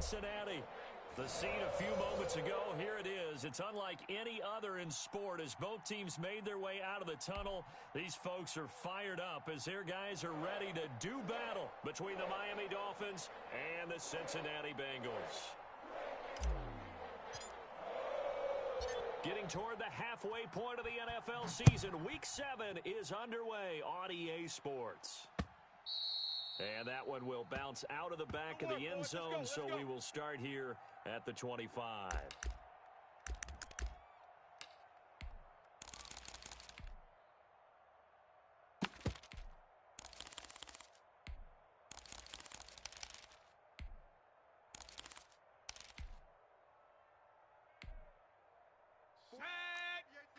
Cincinnati. The scene a few moments ago, here it is. It's unlike any other in sport as both teams made their way out of the tunnel. These folks are fired up as their guys are ready to do battle between the Miami Dolphins and the Cincinnati Bengals. Getting toward the halfway point of the NFL season, Week 7 is underway on EA Sports. And that one will bounce out of the back of the end zone, so we will start here at the 25.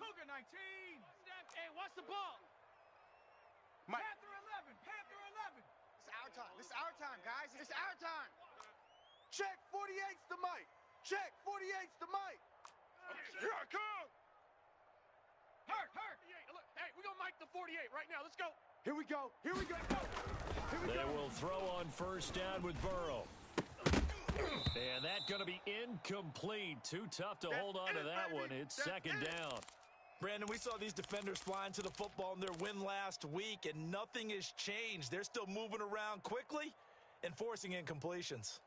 Cougar 19. Hey, watch the ball. Mike. Panther 11. Panther 11. It's our time. This is our time, guys. It's our time. Check 48's the mic. Check 48's the mic. Here I come. Hurt. Hey, we're going to mic the 48 right now. Let's go. Here we go. Here we go. They will throw on first down with Burrow. And that's going to be incomplete. Too tough to hold on to that one. It's second down. Brandon, we saw these defenders flying to the football in their win last week, and nothing has changed. They're still moving around quickly and forcing incompletions.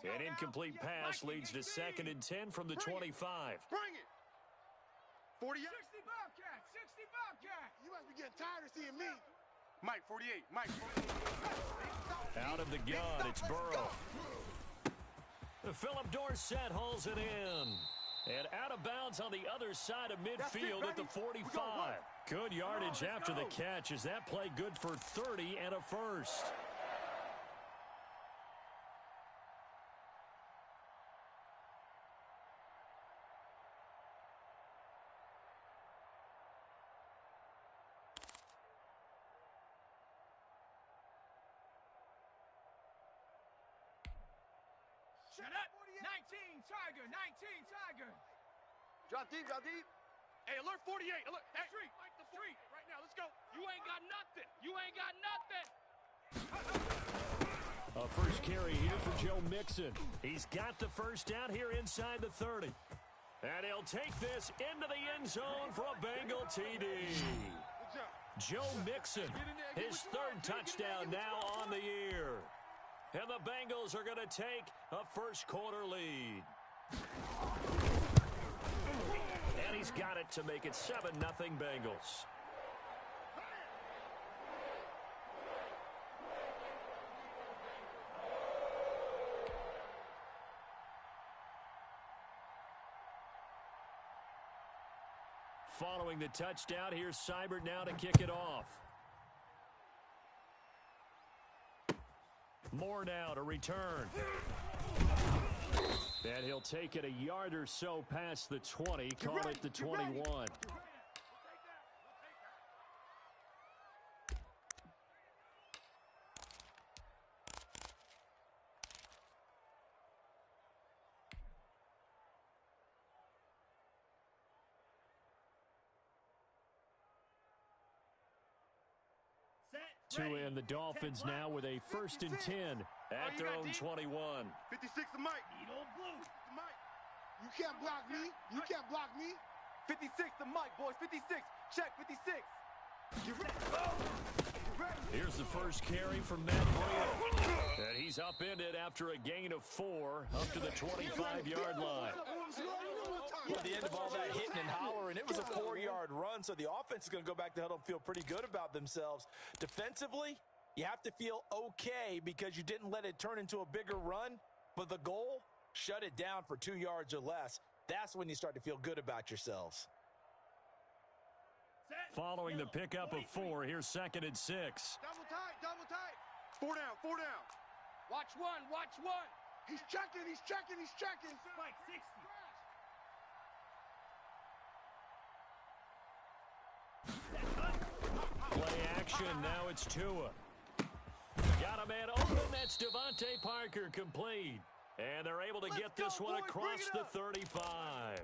An incomplete pass leads to 2nd and 10 from the 25. Bring it. 48. 60 Bobcats. 60 Bobcats. You must be getting tired of seeing me. Mike, 48. Mike, 48. Out of the gun, it's Burrow. Philip Dorsett hauls it in. And out of bounds on the other side of midfield at the 45. Good yardage after the catch as that play good for 30 and a first. Shut up. 19 Tiger. 19 Tiger. Drop deep, drop deep. Hey, alert 48. Alert. Hey, street. Like the street. Right now. Let's go. You ain't got nothing. You ain't got nothing. A first carry here for Joe Mixon. He's got the first down here inside the 30. And he'll take this into the end zone for a Bengal TD. Joe Mixon, his 3rd touchdown now on the year. And the Bengals are going to take a first-quarter lead. And he's got it to make it 7-0 Bengals. Following the touchdown, here's Seibert now to kick it off. Moore now to return. And he'll take it a yard or so past the 20, call it the 21. To end the Dolphins now with a 1st and 10 at their own 21. 56 to Mike. Mike. You can't block me. You can't block me. 56 to Mike, boys. 56. Check 56. Get ready. Here's the first carry from Matt Breida. And he's upended after a gain of 4 up to the 25-yard line. At the end of all that hitting and hollering, it was a 4-yard run, so the offense is going to go back to huddle and feel pretty good about themselves. Defensively, you have to feel okay because you didn't let it turn into a bigger run, but the goal, shut it down for 2 yards or less. That's when you start to feel good about yourselves. Following the pickup of 4, here's 2nd and 6. Double tight. 4 down. Watch one. He's checking. Spike 60. Play action, now it's Tua. Got a man open, that's Devontae Parker complete. And they're able to get this one across the 35.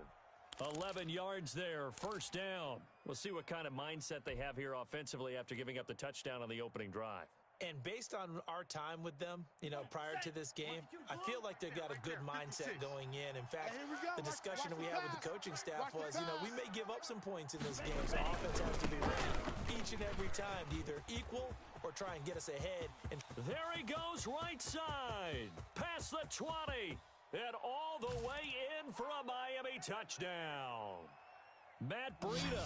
11 yards there, first down. We'll see what kind of mindset they have here offensively after giving up the touchdown on the opening drive. And based on our time with them, prior to this game, I feel like they've got a good mindset going in. In fact, the discussion we had with the coaching staff was, we may give up some points in this game, so offense has to be ready each and every time to either equal or try and get us ahead. And there he goes right side, past the 20, and all the way in for a Miami touchdown. Matt Breida,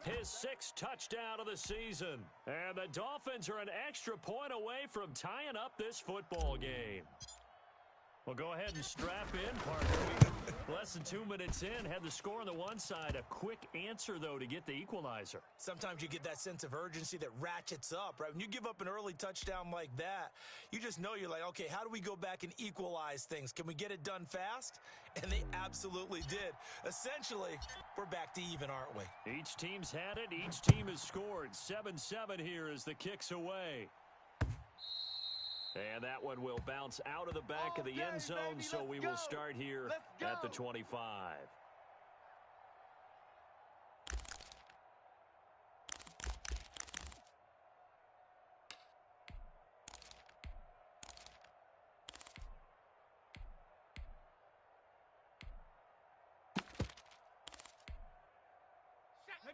his 6th touchdown of the season. And the Dolphins are an extra point away from tying up this football game. Well, go ahead and strap in, partner. Less than 2 minutes in, had the score on the one side. A quick answer, though, to get the equalizer. Sometimes you get that sense of urgency that ratchets up, right? When you give up an early touchdown like that, you just know you're like, okay, how do we go back and equalize things? Can we get it done fast? And they absolutely did. Essentially, we're back to even, aren't we? Each team's had it. Each team has scored. 7-7 here as the kick's away. And that one will bounce out of the back of the end zone, so we will start here at the 25.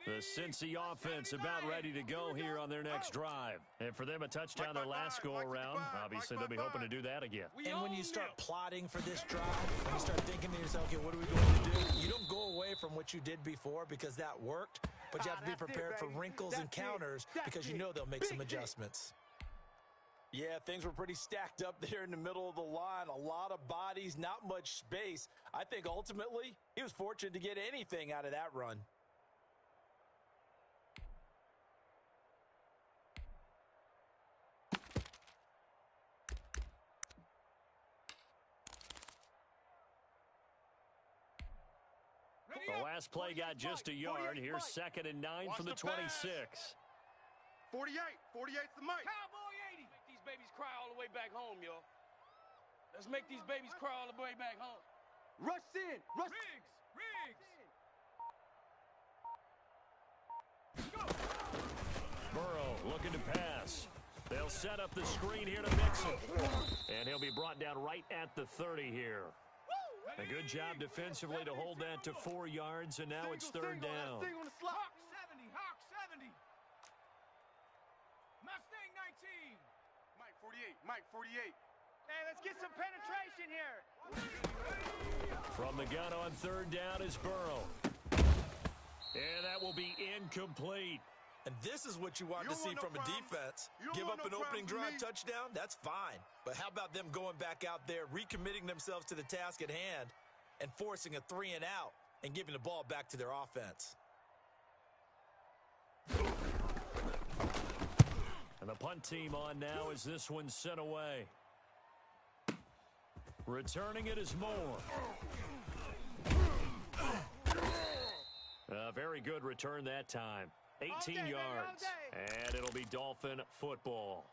The Cincy offense about ready to go here on their next drive. And for them, a touchdown their last go-around. Obviously, they'll be hoping to do that again. And when you start plotting for this drive, when you start thinking to yourself, okay, what are we going to do? You don't go away from what you did before because that worked, but you have to be prepared for wrinkles and counters because you know they'll make some adjustments. Yeah, things were pretty stacked up there in the middle of the line. A lot of bodies, not much space. I think ultimately he was fortunate to get anything out of that run. The last play got just a yard. Here's 2nd and 9 from the 26. 48. 48's the mic. Cowboy 80. Make these babies cry all the way back home, y'all. Let's make these babies cry all the way back home. Rush in. Rush. Riggs. Burrow looking to pass. They'll set up the screen here to Mixon. And he'll be brought down right at the 30 here. A good job defensively to hold that to 4 yards, and now it's 3rd down. Hawk 70, Hawk 70. Mustang 19. Mike 48, Mike 48. Hey, let's get some penetration here. From the gun on 3rd down is Burrow. And that will be incomplete. And this is what you want to see from a defense. Give up an opening drive touchdown, that's fine. But how about them going back out there, recommitting themselves to the task at hand, and forcing a 3 and out, and giving the ball back to their offense? And the punt team on now as this one's sent away. Returning it is Moore. A very good return that time. 18 yards, and it'll be Dolphin football.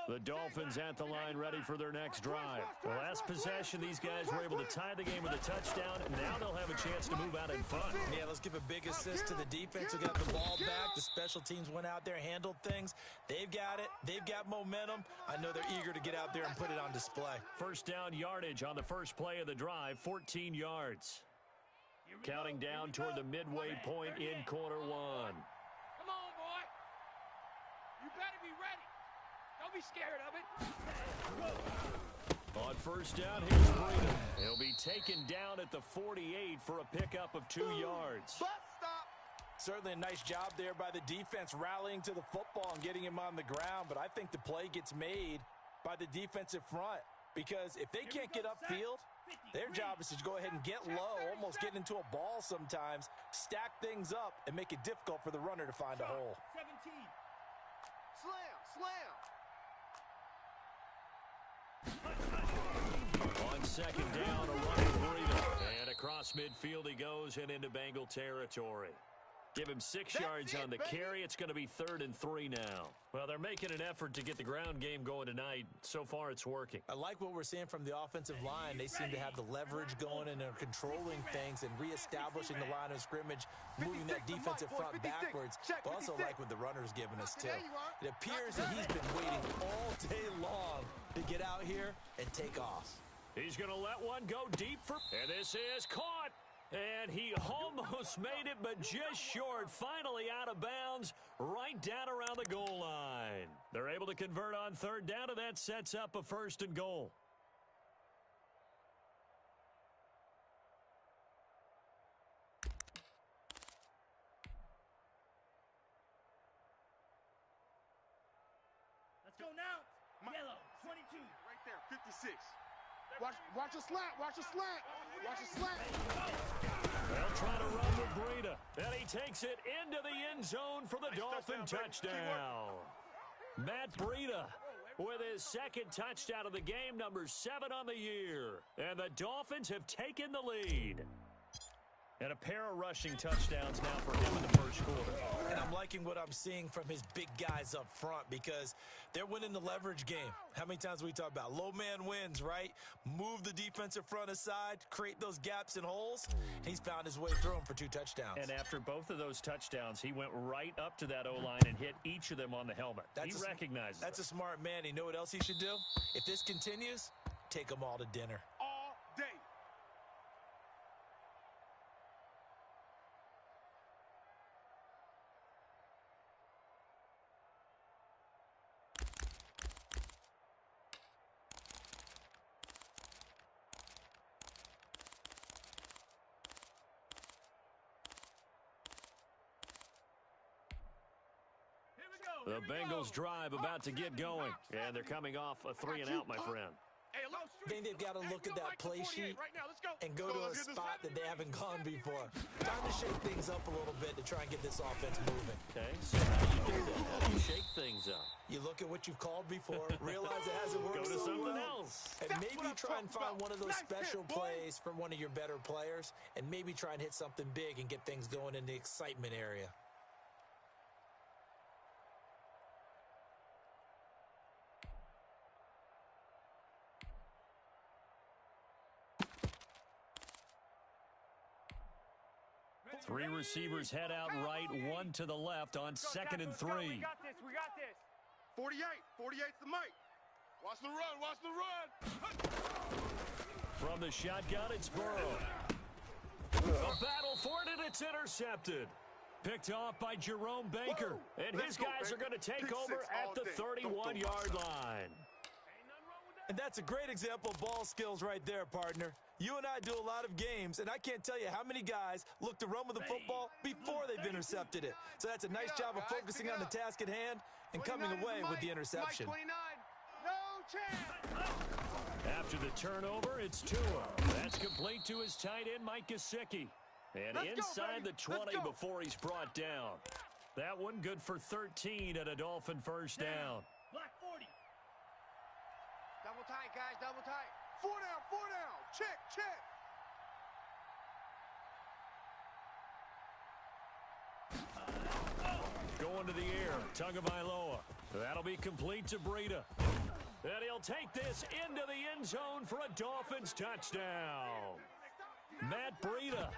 The Dolphins at the line ready for their next drive. The last possession, these guys were able to tie the game with a touchdown, and now they'll have a chance to move out in front. Yeah, let's give a big assist to the defense who got the ball back. The special teams went out there, handled things. They've got it. They've got momentum. I know they're eager to get out there and put it on display. First down yardage on the first play of the drive, 14 yards. Counting down toward the midway point in quarter 1. Come on, boy. You better be ready. Don't be scared of it. On first down, here's Breida. He'll be taken down at the 48 for a pickup of 2 yards. Certainly a nice job there by the defense rallying to the football and getting him on the ground, but I think the play gets made by the defensive front because if they can't get upfield, their job is to go ahead and get low, almost get into a ball sometimes, stack things up, and make it difficult for the runner to find a hole. 17. Slam. On second down, a running Breida. And across midfield he goes and into Bengal territory. Give him 6 yards on the carry. It's going to be 3rd and 3 now. Well, they're making an effort to get the ground game going tonight. So far, it's working. I like what we're seeing from the offensive line. They seem to have the leverage going and they're controlling things and reestablishing the line of scrimmage, moving that defensive front backwards. But also like what the runner's giving us, too. It appears that he's been waiting all day long to get out here and take off. He's going to let one go deep for... And this is caught. And he almost made it, but just short. Finally out of bounds, right down around the goal line. They're able to convert on 3rd down, and that sets up a 1st and goal. Let's go now. Yellow, 22. Right there, 56. Watch a slant, watch a slant, watch a slant. They'll try to run with Breida. And he takes it into the end zone for the Dolphin touchdown. Matt Breida with his 2nd touchdown of the game, number 7 on the year. And the Dolphins have taken the lead. And a pair of rushing touchdowns now for him in the 1st quarter. And I'm liking what I'm seeing from his big guys up front because they're winning the leverage game. How many times we talk about low man wins, right? Move the defensive front aside, create those gaps and holes. He's found his way through them for 2 touchdowns. And after both of those touchdowns, he went right up to that O-line and hit each of them on the helmet. He recognizes That's a smart man. You know what else he should do? If this continues, take them all to dinner. All day. The Bengals drive about to get going, and they're coming off a 3-and-out, my friend. I think they've got to look at that play sheet and go to a spot that they haven't gone before. Time to shake things up a little bit to try and get this offense moving. Okay, so how do you do that? How do you shake things up? You look at what you've called before, realize it hasn't worked Go to so something well. else. And maybe try and find one of those special plays from one of your better players, and maybe try and hit something big and get things going in the excitement area. Three receivers head out right, one to the left on 2nd and 3. We got this, we got this. 48, 48's the mic. Watch the run, watch the run. From the shotgun, it's Burrow. A battle for it, and it's intercepted. Picked off by Jerome Baker. And his guys are going to take over at the 31-yard line. And that's a great example of ball skills right there, partner. You and I do a lot of games, and I can't tell you how many guys look to run with the football before they've intercepted it. So that's a nice job of focusing on the task at hand and coming away with the interception. 29, no chance. After the turnover, it's Tua. That's complete to his tight end, Mike Gesicki. And inside the 20 before he's brought down. That one good for 13 and a Dolphin 1st down. Black 40. Double tight, guys, double tight. 4 down, 4 down. Check, check. Going to the air, Tagovailoa. That'll be complete to Breida. And he'll take this into the end zone for a Dolphins touchdown. Matt Breida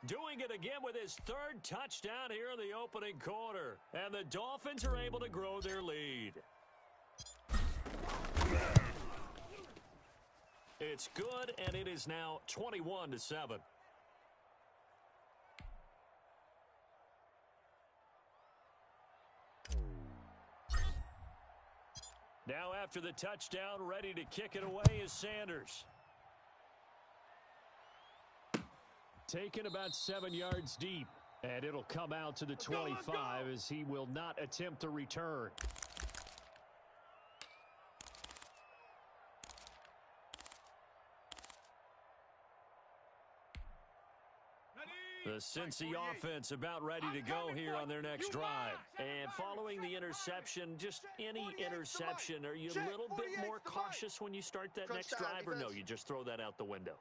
doing it again with his 3rd touchdown here in the opening quarter. And the Dolphins are able to grow their lead. It's good, and it is now 21-7. Now after the touchdown, ready to kick it away is Sanders. Taken about 7 yards deep, and it'll come out to the 25 as he will not attempt to return. The Cincy offense about ready to go here on their next drive. And following the interception, just any interception, are you a little bit more cautious when you start that next drive, or no, you just throw that out the window?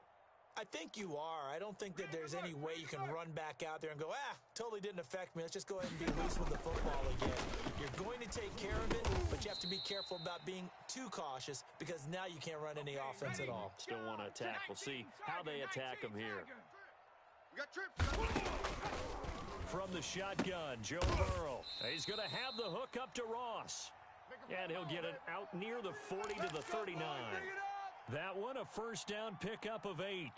I think you are. I don't think that there's any way you can run back out there and go, totally didn't affect me. Let's just go ahead and be loose with the football again. You're going to take care of it, but you have to be careful about being too cautious because now you can't run any offense at all. Still want to attack. We'll see how they attack him here. We got trips. From the shotgun, Joe Burrow. He's going to have the hook up to Ross. And he'll get it out near the 40 to the 39. That one, a first down pickup of 8.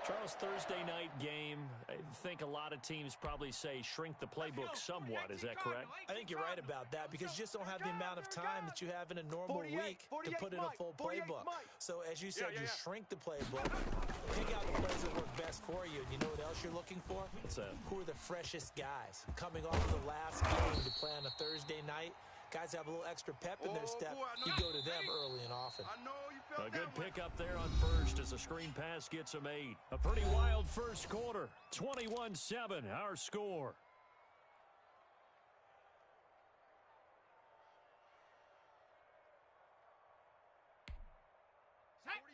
Charles, Thursday night game, I think a lot of teams probably say shrink the playbook somewhat. Is that correct? I think you're right about that because you just don't have the amount of time that you have in a normal week to put in a full playbook. So as you said, you shrink the playbook, pick out the plays that work best for you. And you know what else you're looking for? What's that? Who are the freshest guys? Coming off the last game to play on a Thursday night, guys have a little extra pep in their step. You go to them early and often. A good pickup there on first as the screen pass gets him 8. A pretty wild first quarter. 21-7, our score.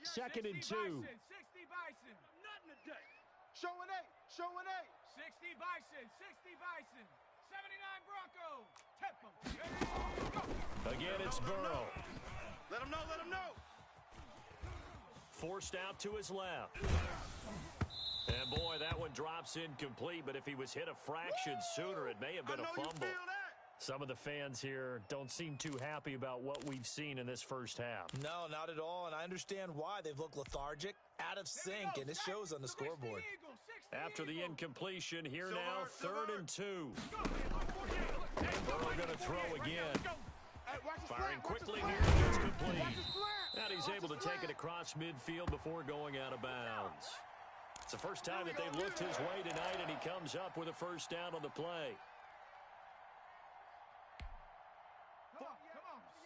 Second and 2. 60 Bison. Nothing today. Show an 8. Show an 8. 60 Bison. 60 Bison. 79 Broncos. Tempo. Again, it's Burrow. Let him know. Let him know. Forced out to his left. And boy, that one drops incomplete, but if he was hit a fraction sooner, it may have been a fumble. Some of the fans here don't seem too happy about what we've seen in this first half. No, not at all, and I understand why. They've looked lethargic, out of sync, and it shows on the scoreboard. After the incompletion, here now, 3rd and 2. Burrow going to throw again. Firing quickly here, it's complete. And he's able to take it across midfield before going out of bounds. It's the first time that they've looked his way tonight, and he comes up with a first down on the play. Come on.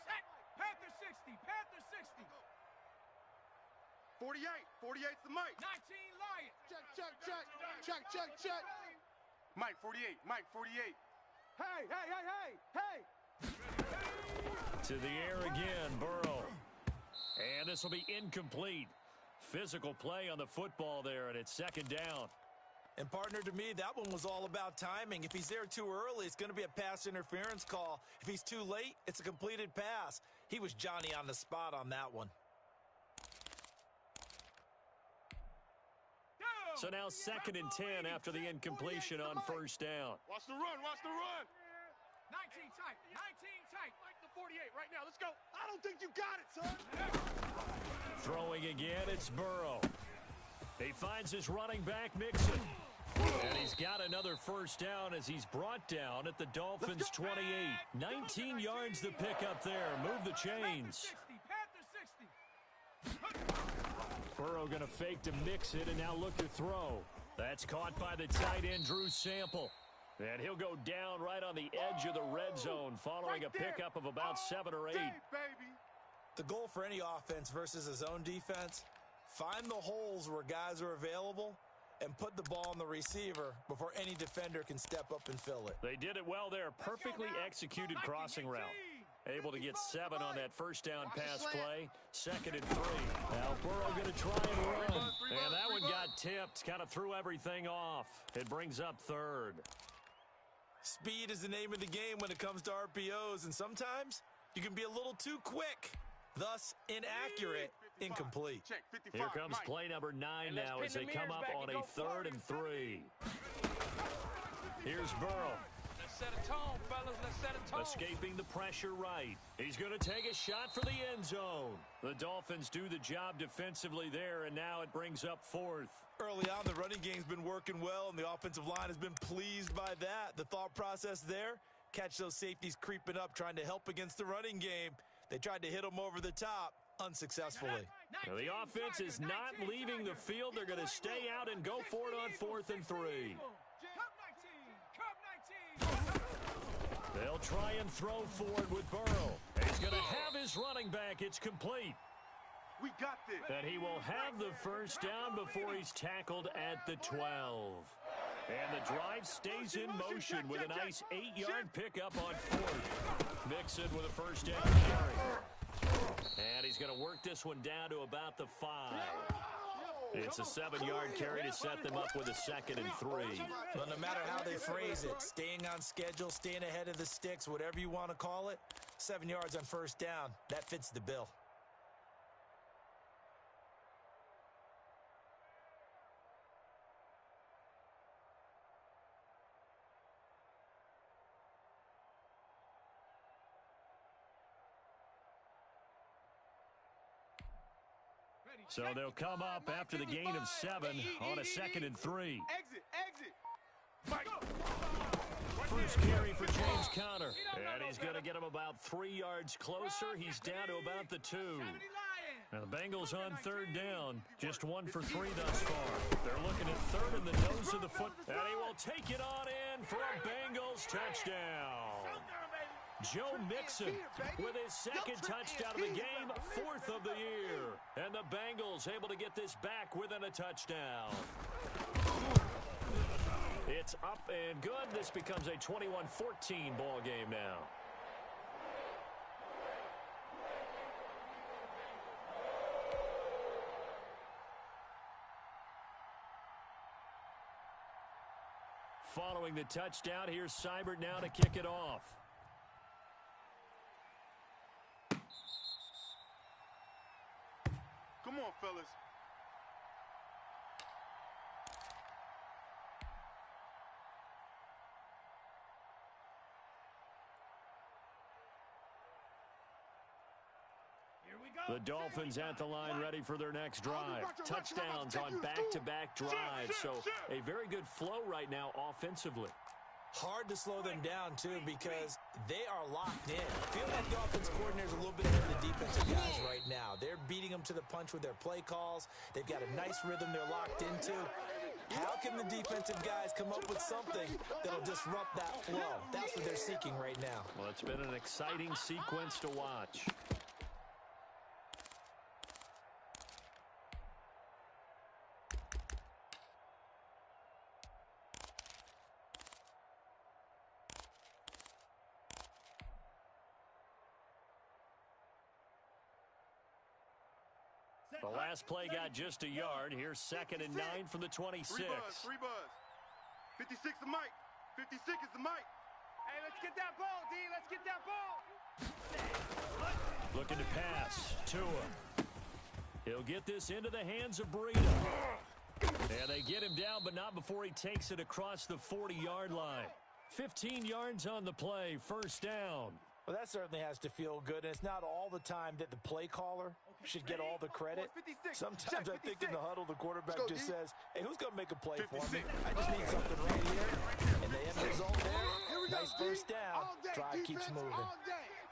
Set. Panther 60. Panther 60. 48. 48's the mic. 19 Lion. Check. Mike 48. Mike 48. Hey. To the air again, Burrow. And this will be incomplete. Physical play on the football there, and it's 2nd down. And partner, to me, that one was all about timing. If he's there too early, it's going to be a pass interference call. If he's too late, it's a completed pass. He was Johnny on the spot on that one. So now 2nd and 10 after the incompletion on first down. Watch the run. 19 tight. 19 tight. Like the 48 right now. Let's go. I don't think you got it, son. Throwing again, it's Burrow. He finds his running back, Mixon. And he's got another first down as he's brought down at the Dolphins' 28. 19 yards to pick up there. Move the chains. Panther 60. Burrow going to fake to mix it and now look to throw. That's caught by the tight end, Drew Sample. And he'll go down right on the edge of the red zone following a pickup of about 7 or 8. The goal for any offense versus a zone defense, find the holes where guys are available and put the ball on the receiver before any defender can step up and fill it. They did it well there. Perfectly executed crossing route. Able to get 7 on that first down pass play. 2nd and 3. Now Burrow going to try and run. And that one got tipped. Kind of threw everything off. It brings up 3rd. Speed is the name of the game when it comes to RPOs, and sometimes you can be a little too quick, thus inaccurate, incomplete. Here comes play number 9 now as they come up on a 3rd and 3. Here's Burrow. Let's set a tone, fellas. Let's set a tone. Escaping the pressure right. He's going to take a shot for the end zone. The Dolphins do the job defensively there, and now it brings up 4th. Early on, the running game's been working well, and the offensive line has been pleased by that. The thought process there, catch those safeties creeping up, trying to help against the running game. They tried to hit them over the top, unsuccessfully. Now, the offense is not leaving the field. They're going to stay out and go for it on 4th and 3. They'll try and throw forward with Burrow. He's going to have his running back. It's complete. We got this. And he will have the first down before he's tackled at the 12. And the drive stays in motion with a nice 8-yard pickup on 4th. Mixon with a first down carry. And he's going to work this one down to about the 5. It's a 7-yard carry to set them up with a 2nd and 3. Well, no matter how they phrase it, staying on schedule, staying ahead of the sticks, whatever you want to call it, 7 yards on first down, that fits the bill. So they'll come up after the gain of 7 on a 2nd and 3. Exit. First carry for James Conner. And he's going to get him about 3 yards closer. He's down to about the 2. Now the Bengals on 3rd down. Just 1 for 3 thus far. They're looking at 3rd in the nose of the foot. And he will take it on in for a Bengals touchdown. Joe Mixon with his 2nd touchdown of the game, 4th of the year. And the Bengals able to get this back within a touchdown. It's up and good. This becomes a 21-14 ball game now. Following the touchdown, here's Seibert now to kick it off. Come on, fellas. The Dolphins at the line ready for their next drive. Touchdowns on back-to-back drives, so a very good flow right now offensively. Hard to slow them down, too, because they are locked in. I feel like the offense coordinator's a little bit ahead of the defensive guys right now. They're beating them to the punch with their play calls. They've got a nice rhythm they're locked into. How can the defensive guys come up with something that'll disrupt that flow? That's what they're seeking right now. Well, it's been an exciting sequence to watch. The last play got just a yard. Here's 2nd and 9 from the 26. Free buzz. 56 the mic. 56 is the mic. Hey, let's get that ball, D. Let's get that ball. Looking to pass. Tua. He'll get this into the hands of Breida. And they get him down, but not before he takes it across the 40-yard line. 15 yards on the play. First down. Well, that certainly has to feel good, and it's not all the time that the play caller should get all the credit. Sometimes I think in the huddle, the quarterback just says, hey, who's going to make a play for me? I just need something right here. And the end result there, nice first down. Drive keeps moving.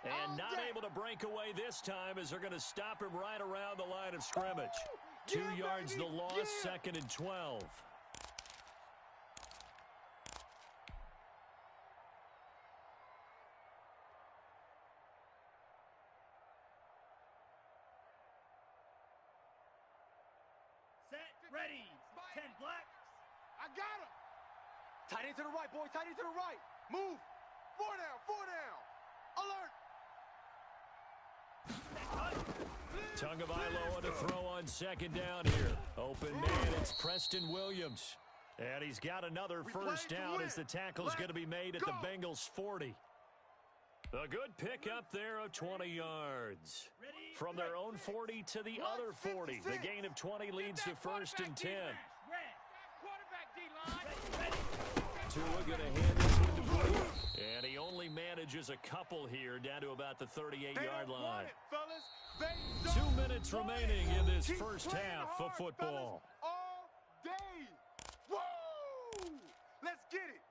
And not able to break away this time as they're going to stop him right around the line of scrimmage. 2 yards the loss, 2nd and 12. Ready. 10 black. I got him. Tight end to the right, boy. Tight end to the right. Move. 4 down. Alert. Tagovailoa to throw on 2nd down here. Open man, it's Preston Williams. And he's got another first down as the tackle's going to be made at the Bengals 40. A good pick up there of 20 yards. From their own 40 to the other 40. The gain of 20 leads to 1st and 10. Tua going to hand this one to Breida. And he only manages a couple here down to about the 38-yard line. 2 minutes remaining in this first half of football. All day. Woo! Let's get it.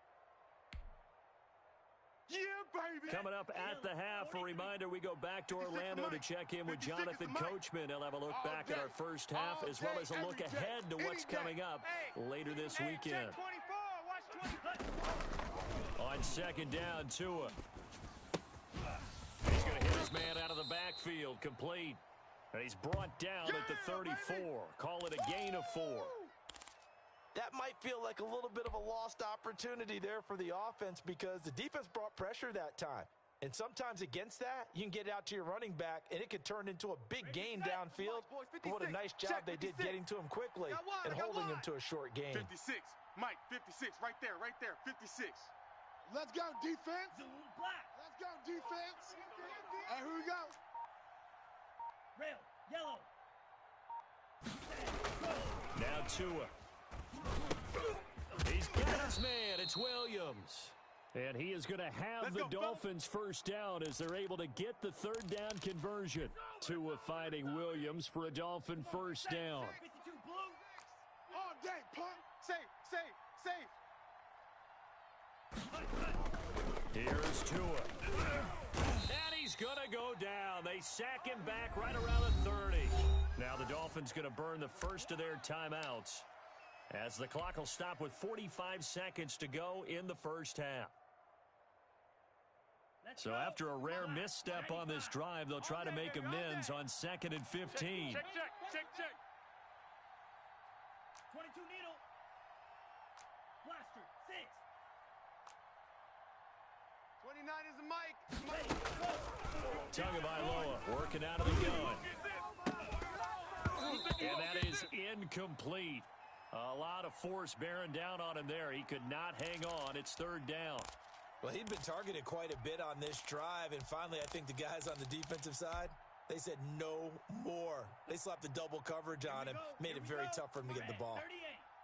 Yeah, baby. Coming up at the half, a reminder, we go back to Orlando to check in with Jonathan Coachman. He'll have a look back at our first half as well as a look ahead to what's coming up later this weekend. On 2nd down, Tua. He's going to hit his man out of the backfield, complete. And he's brought down at the 34. Call it a gain of 4. That might feel like a little bit of a lost opportunity there for the offense because the defense brought pressure that time. And sometimes against that, you can get it out to your running back, and it could turn into a big gain downfield. But what a nice job they did getting to him quickly and holding him to a short gain. 56. Mike, 56. Right there, 56. Let's go, defense. Zoom black. Let's go, defense. Hey, here we go. Rail, yellow. Now Tua. He's got his man. It's Williams. And he is going to have the Dolphins first down as they're able to get the third down conversion. Tua finding Williams for a Dolphin first down. 52 blue. All day, punt. Safe. Here's Tua. And he's going to go down. They sack him back right around the 30. Now the Dolphins going to burn the first of their timeouts as the clock will stop with 45 seconds to go in the first half. So after a rare misstep on this drive, they'll try to make amends on 2nd and 15. Check. 22 needle. Blaster, 6. 29 is the mic. Tagovailoa working out of the gun. And that is incomplete. A lot of force bearing down on him there. He could not hang on. It's third down. Well, he'd been targeted quite a bit on this drive, and finally I think the guys on the defensive side, they said no more. They slapped the double coverage on him, made it very tough for him to get the ball.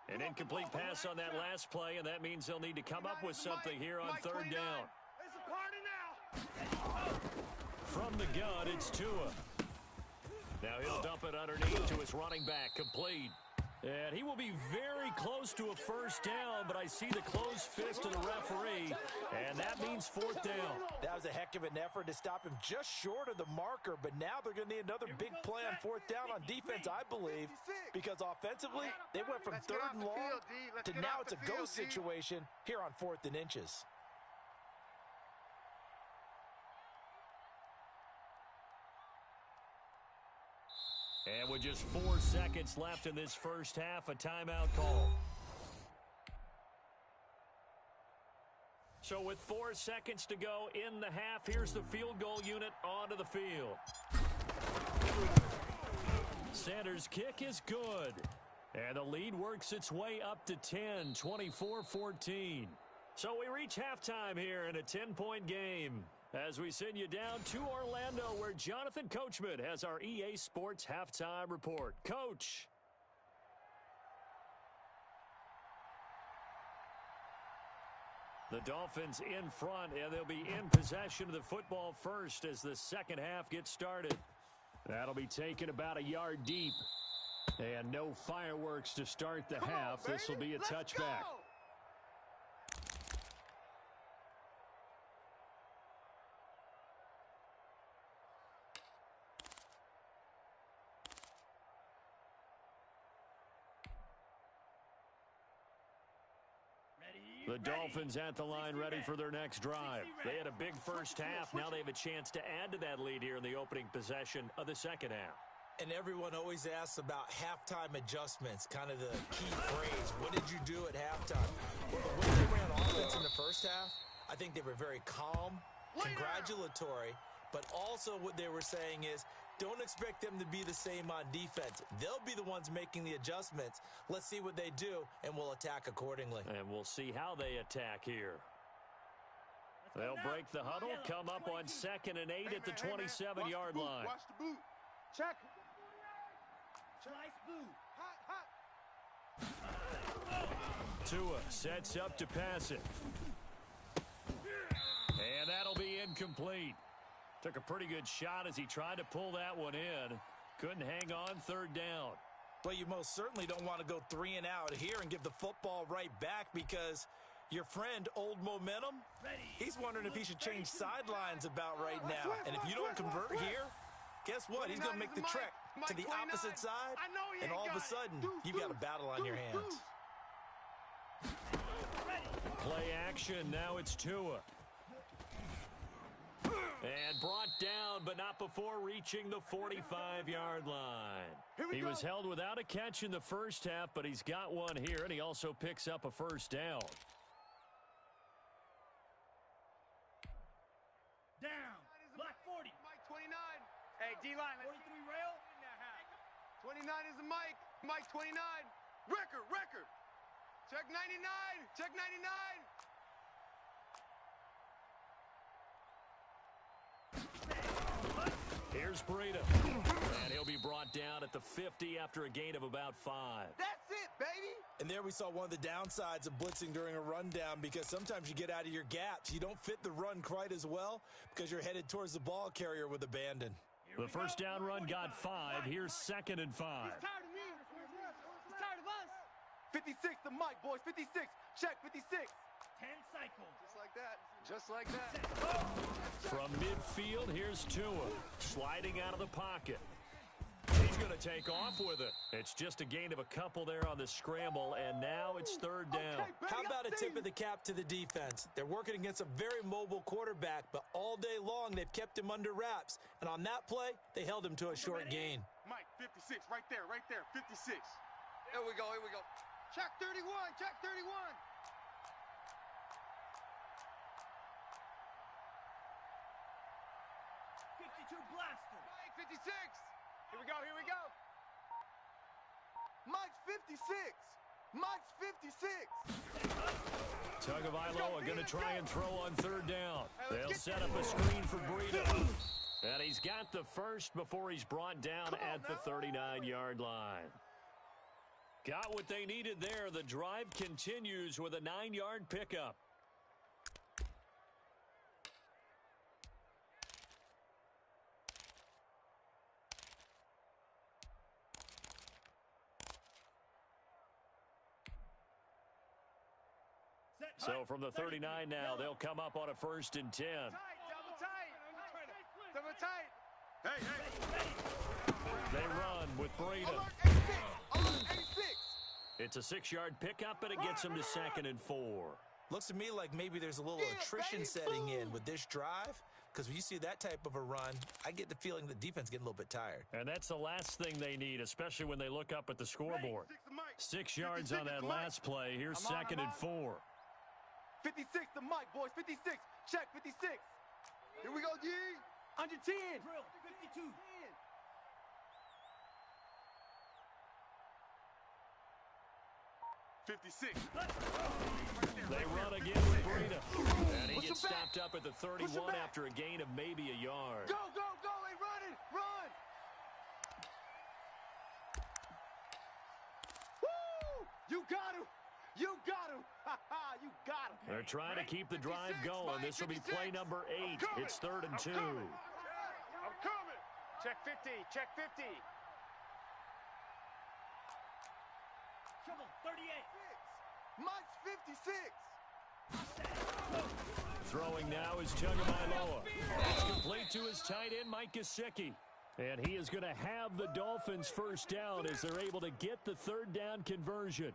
38. An incomplete pass on that last play, and that means they'll need to come up with something here on third down. It's a party now. From the gun, it's Tua. Now he'll dump it underneath to his running back, complete. And he will be very close to a first down, but I see the closed fist of the referee, and that means fourth down. That was a heck of an effort to stop him just short of the marker, but now they're going to need another big play on fourth down on defense, I believe, because offensively, they went from third and long to now it's a go situation here on 4th and inches. And with just 4 seconds left in this first half, a timeout call. So with 4 seconds to go in the half, here's the field goal unit onto the field. Sanders' kick is good. And the lead works its way up to 10, 24-14. So we reach halftime here in a 10-point game, as we send you down to Orlando, where Jonathan Coachman has our EA Sports Halftime Report. Coach. The Dolphins in front, and they'll be in possession of the football first as the second half gets started. That'll be taken about a yard deep. And no fireworks to start the half. This will be a touchback. The Dolphins at the line ready for their next drive. They had a big first half. Now they have a chance to add to that lead here in the opening possession of the second half. And everyone always asks about halftime adjustments, kind of the key phrase. What did you do at halftime? Well, the way they ran offense in the first half, I think they were very calm, congratulatory, but also what they were saying is, don't expect them to be the same on defense. They'll be the ones making the adjustments. Let's see what they do, and we'll attack accordingly. And we'll see how they attack here. They'll break the huddle, come up on 2nd and 8 at the 27-yard line. Watch the boot. Check. Slice blue. Tua sets up to pass it. And that'll be incomplete. Took a pretty good shot as he tried to pull that one in. Couldn't hang on third down. Well, you most certainly don't want to go 3 and out here and give the football right back, because your friend, Old Momentum, he's wondering if he should change sidelines about right now. And if you don't convert here, guess what? He's going to make the trek to the opposite side, and all of a sudden, you've got a battle on your hands. Play action. Now it's Tua. And brought down, but not before reaching the 45-yard line. He was held without a catch in the first half, but he's got one here, and he also picks up a first down. Down. 29 is the mic. Mic 29. Record. Check 99. Check 99. Here's Breida. And he'll be brought down at the 50 after a gain of about 5. That's it, baby. And there we saw one of the downsides of blitzing during a rundown, because sometimes you get out of your gaps. You don't fit the run quite as well because you're headed towards the ball carrier with abandon. The first down run got 5. Here's 2nd and 5. He's tired of me. He's tired of us. 56, the mic, boys. 56. Check 56. 10 cycles. Just like that. Just like that. From midfield, here's Tua. Sliding out of the pocket. He's going to take off with it. It's just a gain of a couple there on the scramble, and now it's 3rd down. Okay, How about a tip of the cap to the defense? They're working against a very mobile quarterback, but all day long they've kept him under wraps. And on that play, they held him to a short gain. Mike, 56, right there, 56. Here we go. Check 31, check 31. 52 blaster. Mike, 56. Here we go. Mike's 56. Mike's 56. Tagovailoa going to try and throw on 3rd down. They'll set up a screen for Breida. And he's got the first before he's brought down at the 39-yard line. Got what they needed there. The drive continues with a 9-yard pickup. So from the 39 now, they'll come up on a 1st and 10. Double tight. Hey. They run with Breida. Alert 86. Alert 86. It's a 6-yard pickup, and it gets them to 2nd and 4. Looks to me like maybe there's a little attrition setting in with this drive, because when you see that type of a run, I get the feeling the defense getting a little bit tired. And that's the last thing they need, especially when they look up at the scoreboard. 6 yards on that last play. Here's 2nd and 4. 56, the mic, boys. 56. Check 56. Here we go, G. Under 10. Drill, 52. 56. They run again with Breida. And he gets stopped up at the 31 after a gain of maybe a yard. Go. Hey, run. Woo! You got him. You got him. You got him. They're trying to keep the drive going. This will be play number 8. It's 3rd and 2. I'm coming. Check 50. Check 50. Trouble, 38. Mike's 56. Throwing now is Tagovailoa. It's complete to his tight end, Mike Gesicki. And he is going to have the Dolphins first down as they're able to get the 3rd down conversion.